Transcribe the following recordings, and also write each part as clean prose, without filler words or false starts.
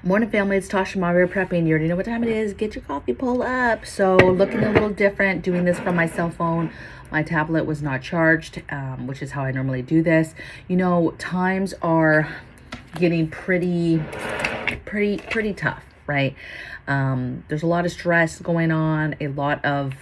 Morning, family. It's Tasha, MAMABEAR prepping. You already know what time it is. Get your coffee, pull up. So looking a little different, doing this from my cell phone. My tablet was not charged, which is how I normally do this. You know, times are getting pretty tough, right? There's a lot of stress going on, a lot of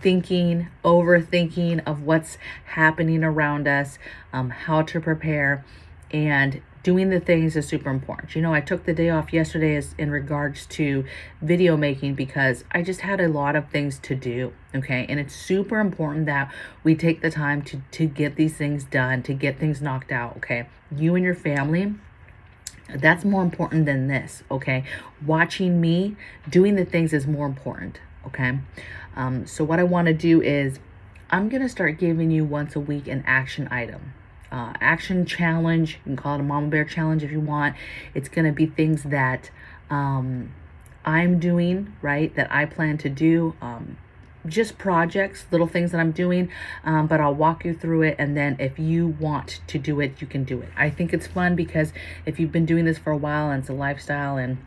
overthinking of what's happening around us, how to prepare, and doing the things is super important. You know, I took the day off yesterday in regards to video making because I just had a lot of things to do, okay? And it's super important that we take the time to get these things done, to get things knocked out, okay? You and your family, that's more important than this, okay? Watching me doing the things is more important, okay? So what I want to do is I'm going to start giving you once a week an action item. Action challenge. You can call it a Mama Bear challenge if you want. It's going to be things that I'm doing, right, that I plan to do. Just projects, little things that I'm doing, but I'll walk you through it, and then if you want to do it, you can do it. I think it's fun because if you've been doing this for a while and it's a lifestyle, and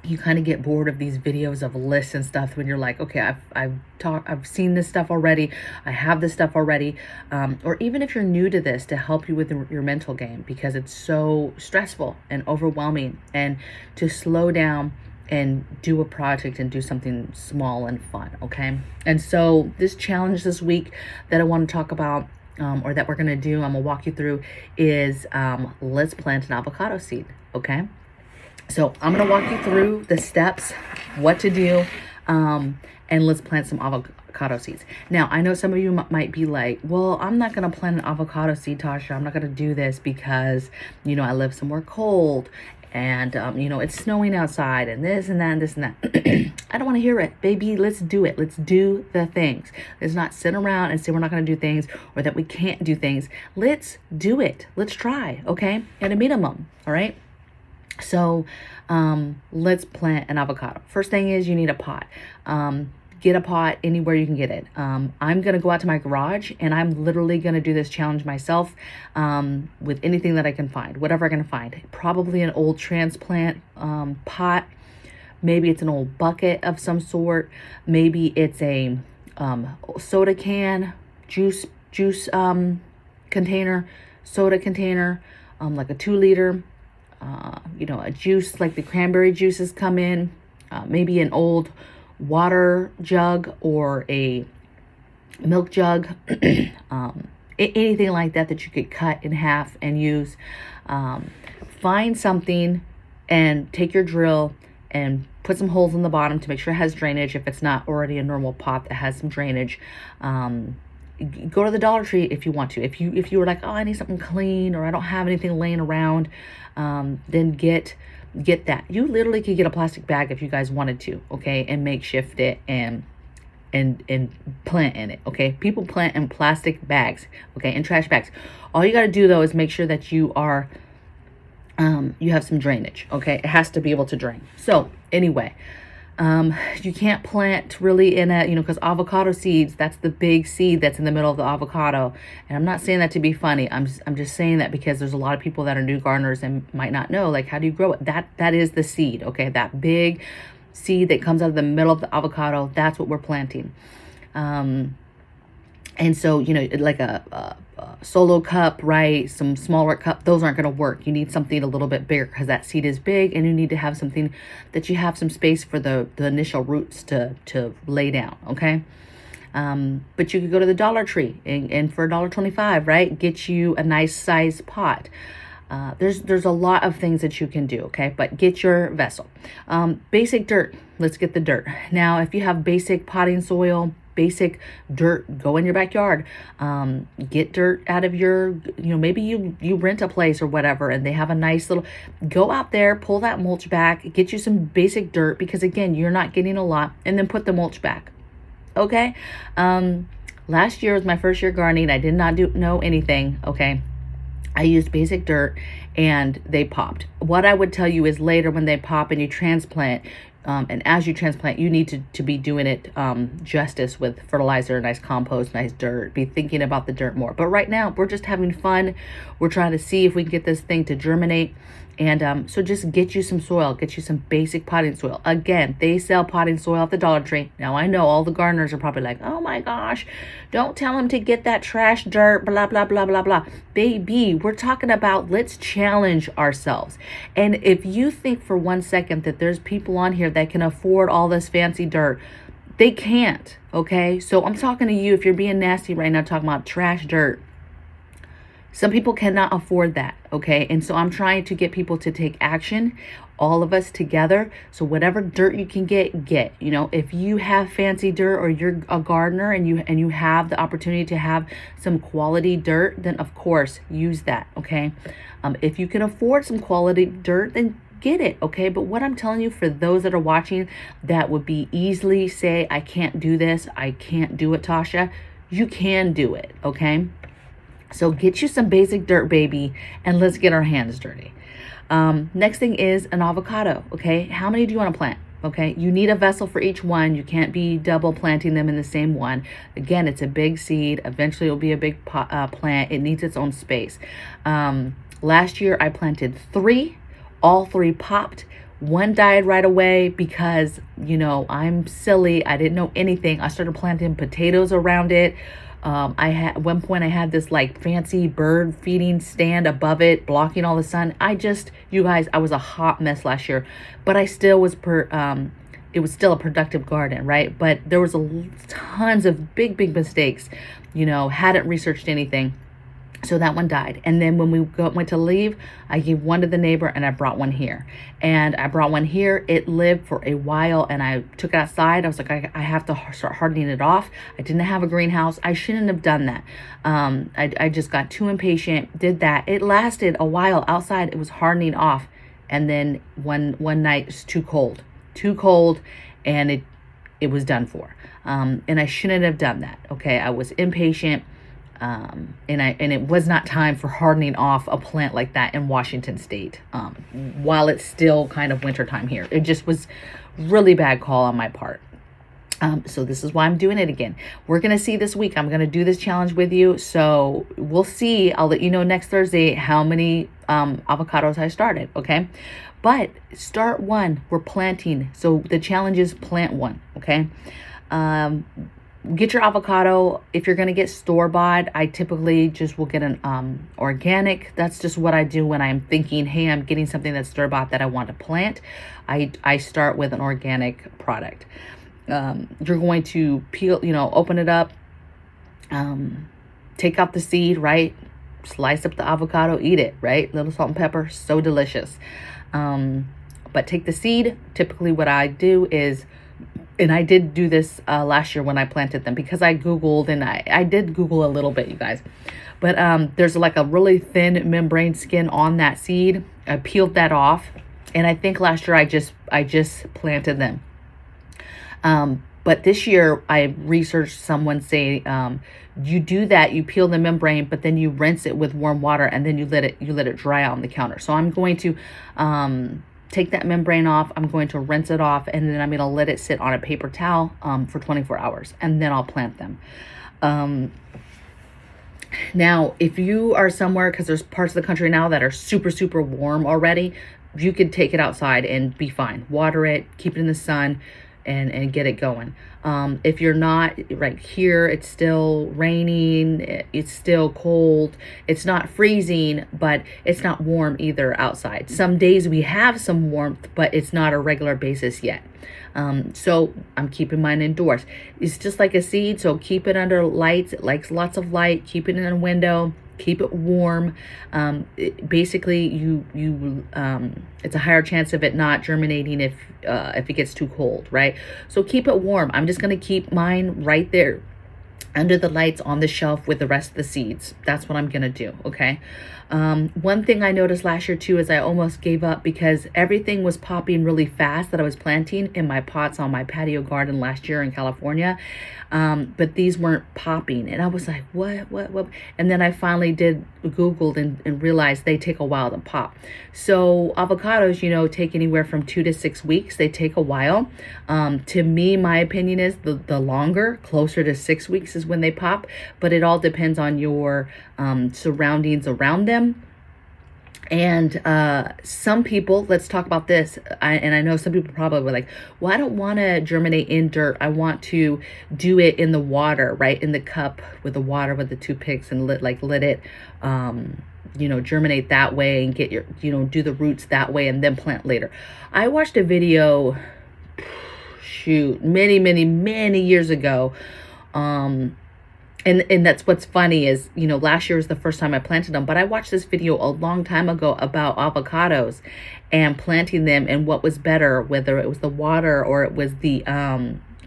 you kind of get bored of these videos of lists and stuff when you're like, okay, I've seen this stuff already, I have this stuff already, or even if you're new to this, to help you with your mental game, because it's so stressful and overwhelming, and to slow down and do a project and do something small and fun, okay? And so this challenge this week that I want to talk about, or that we're going to do, I'm going to walk you through, is let's plant an avocado seed, okay? So I'm going to walk you through the steps, what to do, and let's plant some avocado seeds. Now, I know some of you might be like, well, I'm not going to plant an avocado seed, Tasha. I'm not going to do this because, you know, I live somewhere cold, and, you know, it's snowing outside, and this and that and this and that. I don't want to hear it, baby. Let's do it. Let's do the things. Let's not sit around and say we're not going to do things, or that we can't do things. Let's do it. Let's try, okay? At a minimum, all right? So let's plant an avocado. First thing is you need a pot. Get a pot anywhere you can get it. I'm going to go out to my garage, and I'm literally going to do this challenge myself with anything that I can find, whatever I can find. Probably an old transplant pot. Maybe it's an old bucket of some sort. Maybe it's a soda can, juice container, soda container, like a 2-liter. You know, a juice like the cranberry juices come in, maybe an old water jug or a milk jug, anything like that you could cut in half and use. Find something and take your drill and put some holes in the bottom to make sure it has drainage if it's not already a normal pot that has some drainage. Go to the Dollar Tree if you want to. If you were like, oh, I need something clean, or I don't have anything laying around, then get that. You literally could get a plastic bag if you guys wanted to, okay, and makeshift it and plant in it, okay? People plant in plastic bags, okay, and trash bags. All you got to do though is make sure that you are you have some drainage, okay? It has to be able to drain. So anyway, you can't plant really in a, you know, because avocado seeds, that's the big seed that's in the middle of the avocado. And I'm not saying that to be funny. I'm just saying that because there's a lot of people that are new gardeners and might not know, like, how do you grow it? That is the seed, okay? That big seed that comes out of the middle of the avocado, that's what we're planting. And so, you know, like a solo cup, right? Some smaller cup, those aren't going to work. You need something a little bit bigger because that seed is big, and you need to have something that you have some space for the initial roots to lay down, okay? But you could go to the Dollar Tree and for $1.25, right? Get you a nice size pot. There's a lot of things that you can do, okay? But get your vessel. Basic dirt. Let's get the dirt. Now, if you have basic potting soil, basic dirt, go in your backyard. Get dirt out of your, you know, maybe you rent a place or whatever, and they have a nice little, go out there, pull that mulch back, get you some basic dirt, because again, you're not getting a lot, and then put the mulch back, okay? Last year was my first year gardening. I did not know anything, okay? I used basic dirt and they popped. What I would tell you is later when they pop and you transplant, And as you transplant, you need to be doing it justice with fertilizer, nice compost, nice dirt. Be thinking about the dirt more. But right now, we're just having fun. We're trying to see if we can get this thing to germinate. And so just get you some soil, get you some basic potting soil. Again, they sell potting soil at the Dollar Tree. Now, I know all the gardeners are probably like, oh my gosh, don't tell them to get that trash dirt, blah, blah, blah, blah, blah. Baby, we're talking about let's challenge ourselves. And if you think for 1 second that there's people on here that can afford all this fancy dirt, they can't, okay? So I'm talking to you if you're being nasty right now, talking about trash dirt. Some people cannot afford that, okay? And so I'm trying to get people to take action, all of us together. So whatever dirt you can get. You know, if you have fancy dirt or you're a gardener and you have the opportunity to have some quality dirt, then of course use that, okay? If you can afford some quality dirt, then get it, okay? But what I'm telling you, for those that are watching that would be easily say, I can't do this, I can't do it, Tasha, you can do it, okay? So get you some basic dirt, baby, and let's get our hands dirty. Next thing is an avocado, okay? How many do you want to plant? Okay, you need a vessel for each one. You can't be double planting them in the same one. Again, it's a big seed. Eventually, it'll be a big plant. It needs its own space. Last year, I planted 3. All 3 popped. 1 died right away because, you know, I'm silly. I didn't know anything. I started planting potatoes around it. At one point I had this like fancy bird feeding stand above it, blocking all the sun. You guys, I was a hot mess last year, but I still was it was still a productive garden, right? But there was tons of big mistakes, you know, hadn't researched anything. So that one died. And then when we went to leave, I gave one to the neighbor and I brought one here. And I brought one here. It lived for a while and I took it outside. I was like, I have to start hardening it off. I didn't have a greenhouse. I shouldn't have done that. I just got too impatient, did that. It lasted a while outside. It was hardening off. And then one night it was too cold and it was done for. And I shouldn't have done that. Okay. I was impatient. And it was not time for hardening off a plant like that in Washington State, while it's still kind of wintertime here. It just was really bad call on my part. So this is why I'm doing it again. We're going to see this week. I'm going to do this challenge with you. So we'll see. I'll let you know next Thursday how many avocados I started. Okay. But start one. We're planting. So the challenge is plant one. Okay. Get your avocado. If you're going to get store-bought, I typically just will get an organic. That's just what I do when I'm thinking, hey, I'm getting something that's store-bought that I want to plant. I start with an organic product. You're going to peel, open it up, take out the seed, right? Slice up the avocado, eat it, right? Little salt and pepper, so delicious. But take the seed. Typically what I do is, and I did do this last year when I planted them, because I Googled, and I did Google a little bit, you guys. But there's like a really thin membrane skin on that seed. I peeled that off. And I think last year I just planted them. But this year I researched someone say, you do that, you peel the membrane, but then you rinse it with warm water and then you let it dry out on the counter. So I'm going to take that membrane off. I'm going to rinse it off, and then I'm going to let it sit on a paper towel for 24 hours, and then I'll plant them. Now, if you are somewhere, because there's parts of the country now that are super, super warm already, you could take it outside and be fine. Water it, keep it in the sun, and get it going. If you're not, right here, it's still raining, it's still cold, it's not freezing, but it's not warm either outside. Some days we have some warmth, but it's not a regular basis yet. So I'm keeping mine indoors. It's just like a seed, so keep it under lights. It likes lots of light. Keep it in a window. Keep it warm. Basically, it's a higher chance of it not germinating if it gets too cold, right? So keep it warm. I'm just gonna keep mine right there under the lights on the shelf with the rest of the seeds. That's what I'm gonna do, okay? One thing I noticed last year too is I almost gave up because everything was popping really fast that I was planting in my pots on my patio garden last year in California. But these weren't popping, and I was like, what? And then I finally Googled and realized they take a while to pop. So avocados, take anywhere from 2 to 6 weeks. They take a while. To me, my opinion is the longer, closer to 6 weeks is when they pop, but it all depends on your surroundings around them. And some people, let's talk about this. I know some people probably were like, well, I don't want to germinate in dirt. I want to do it in the water, right? In the cup with the water with the toothpicks and let it, germinate that way and get your, do the roots that way and then plant later. I watched a video, many years ago. And that's what's funny is, last year was the first time I planted them, but I watched this video a long time ago about avocados and planting them and what was better, whether it was the water or it was the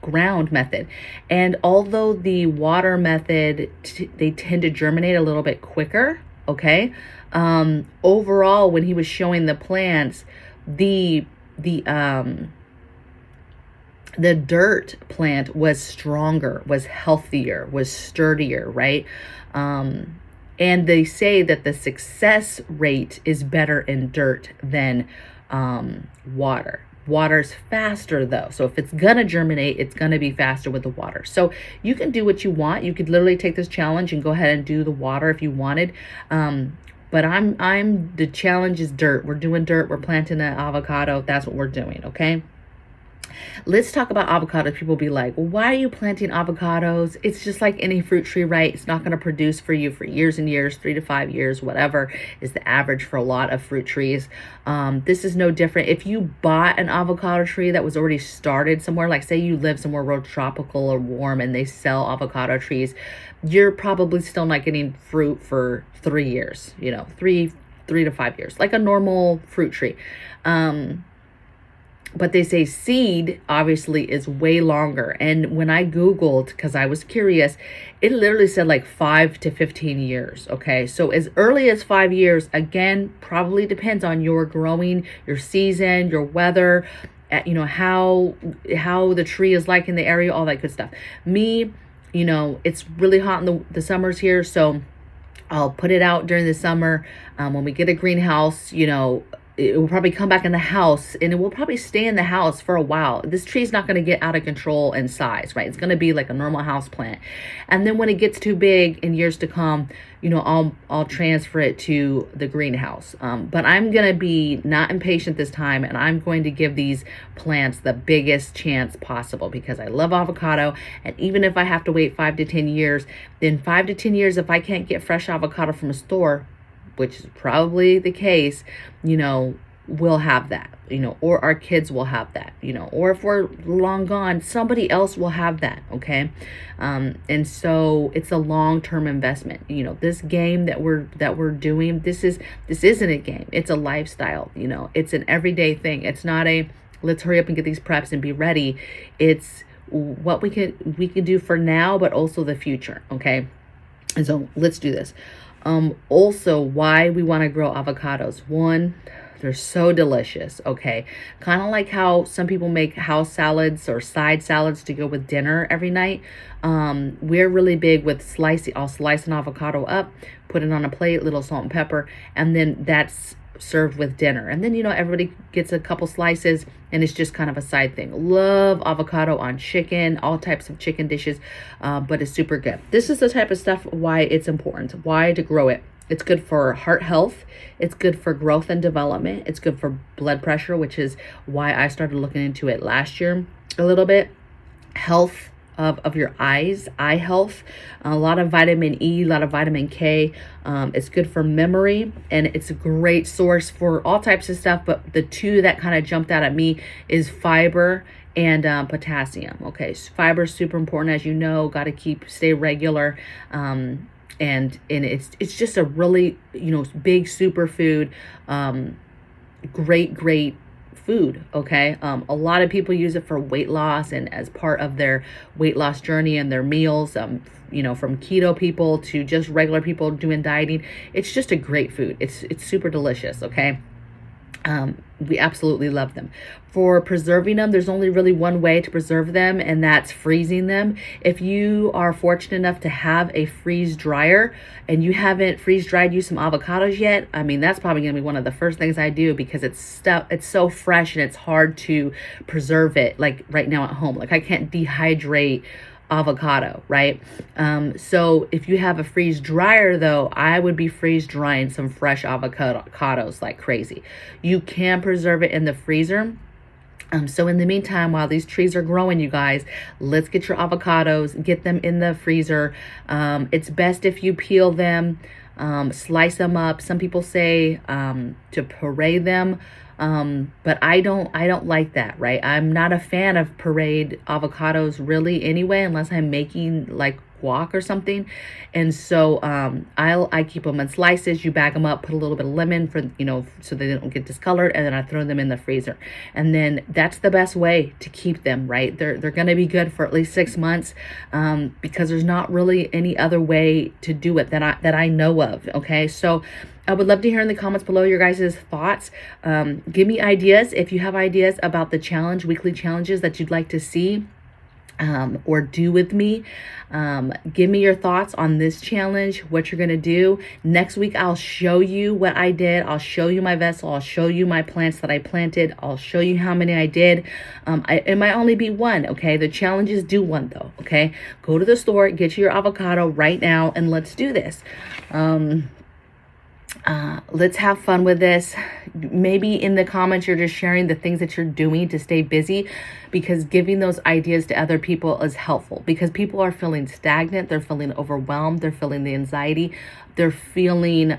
ground method. And although the water method, they tend to germinate a little bit quicker, okay? Overall, when he was showing the plants, the dirt plant was stronger, was healthier, was sturdier, right? And they say that the success rate is better in dirt than water. Water's faster though. So if it's gonna germinate, it's gonna be faster with the water. So you can do what you want. You could literally take this challenge and go ahead and do the water if you wanted. But the challenge is dirt. We're doing dirt. We're planting an avocado. That's what we're doing, okay? Let's talk about avocados. People be like, well, why are you planting avocados? It's just like any fruit tree, right? It's not going to produce for you for years and years, 3 to 5 years, whatever is the average for a lot of fruit trees. This is no different. If you bought an avocado tree that was already started somewhere, like say you live somewhere real tropical or warm and they sell avocado trees, you're probably still not getting fruit for 3 years, 3 to 5 years, like a normal fruit tree. But they say seed obviously is way longer. And when I Googled, because I was curious, it literally said like 5 to 15 years. Okay. So as early as 5 years, again, probably depends on your growing, your season, your weather, how the tree is like in the area, all that good stuff. Me, it's really hot in the summers here. So I'll put it out during the summer. When we get a greenhouse, it will probably come back in the house and it will probably stay in the house for a while. This tree is not going to get out of control in size, right? It's going to be like a normal house plant. And then when it gets too big in years to come, I'll transfer it to the greenhouse. But I'm going to be not impatient this time, and I'm going to give these plants the biggest chance possible because I love avocado. And even if I have to wait 5 to 10 years, then 5 to 10 years, if I can't get fresh avocado from a store, which is probably the case, we'll have that, or our kids will have that, or if we're long gone, somebody else will have that. Okay. And so it's a long-term investment. This game that we're doing, this isn't a game. It's a lifestyle. It's an everyday thing. It's not a, let's hurry up and get these preps and be ready. It's what we can do for now, but also the future. Okay. And so let's do this. Also, why we want to grow avocados. One, they're so delicious. Okay. Kind of like how some people make house salads or side salads to go with dinner every night. We're really big with I'll slice an avocado up, put it on a plate, little salt and pepper, and then that's served with dinner. And then, everybody gets a couple slices and it's just kind of a side thing. Love avocado on chicken, all types of chicken dishes, but it's super good. This is the type of stuff why it's important, why to grow it. It's good for heart health. It's good for growth and development. It's good for blood pressure, which is why I started looking into it last year a little bit. Health of your eyes, eye health, a lot of vitamin E, a lot of vitamin K. It's good for memory, and it's a great source for all types of stuff. But the two that kind of jumped out at me is fiber and potassium. Okay, so fiber is super important, as you know. Got to stay regular. And it's just a really big superfood. Great food, okay? A lot of people use it for weight loss and as part of their weight loss journey and their meals, you know, from keto people to just regular people doing dieting. It's just a great food. It's super delicious, okay? We absolutely love them. For preserving them, there's only really one way to preserve them, and that's freezing them. If you are fortunate enough to have a freeze dryer and you haven't freeze dried you some avocados yet, I mean, that's probably gonna be one of the first things I do, because it's so fresh and it's hard to preserve it like right now at home. Like I can't dehydrate avocado, right? So if you have a freeze dryer though, I would be freeze drying some fresh avocados like crazy. You can preserve it in the freezer. So in the meantime, while these trees are growing, you guys, let's get your avocados, get them in the freezer. It's best if you peel them, slice them up. Some people say to puree them. But I don't like that, right? I'm not a fan of pureed avocados really anyway, unless I'm making like guac or something. And so I keep them in slices. You bag them up, put a little bit of lemon for, you know, so they don't get discolored, and then I throw them in the freezer. And then that's the best way to keep them, right? They're going to be good for at least 6 months, because there's not really any other way to do it that I know of. Okay, so I would love to hear in the comments below your guys' thoughts. Give me ideas if you have ideas about the challenge, weekly challenges that you'd like to see or do with me. Give me your thoughts on this challenge, what you're going to do. Next week, I'll show you what I did. I'll show you my vessel. I'll show you my plants that I planted. I'll show you how many I did. It might only be one, okay? The challenges do one though, okay? Go to the store, get you your avocado right now, and let's do this. Let's have fun with this. Maybe in the comments, you're just sharing the things that you're doing to stay busy, because giving those ideas to other people is helpful, because people are feeling stagnant. They're feeling overwhelmed. They're feeling the anxiety. They're feeling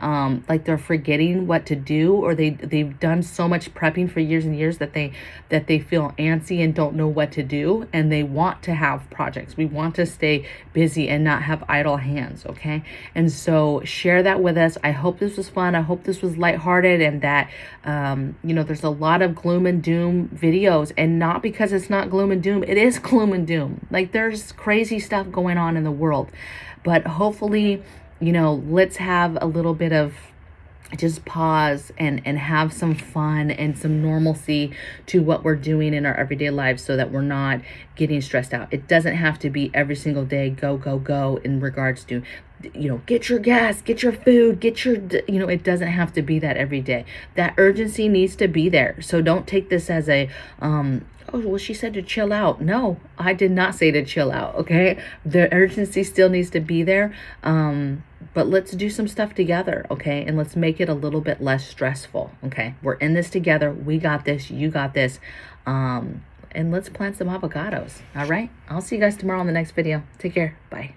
like they're forgetting what to do, or they've done so much prepping for years and years that they feel antsy and don't know what to do, and they want to have projects. We want to stay busy and not have idle hands, okay? And so share that with us. I hope this was fun. I hope this was lighthearted, and that you know, there's a lot of gloom and doom videos, and not because it's not gloom and doom. It is gloom and doom. Like, there's crazy stuff going on in the world, but hopefully, you know, let's have a little bit of just pause and have some fun and some normalcy to what we're doing in our everyday lives, so that we're not getting stressed out. It doesn't have to be every single day go, go, go in regards to, you know, get your gas, get your food, get your, you know, it doesn't have to be that every day. That urgency needs to be there. So don't take this as a, oh, well, she said to chill out. No, I did not say to chill out, okay? The urgency still needs to be there. But let's do some stuff together, okay? And let's make it a little bit less stressful, okay? We're in this together. We got this. You got this. And let's plant some avocados, all right? I'll see you guys tomorrow on the next video. Take care. Bye.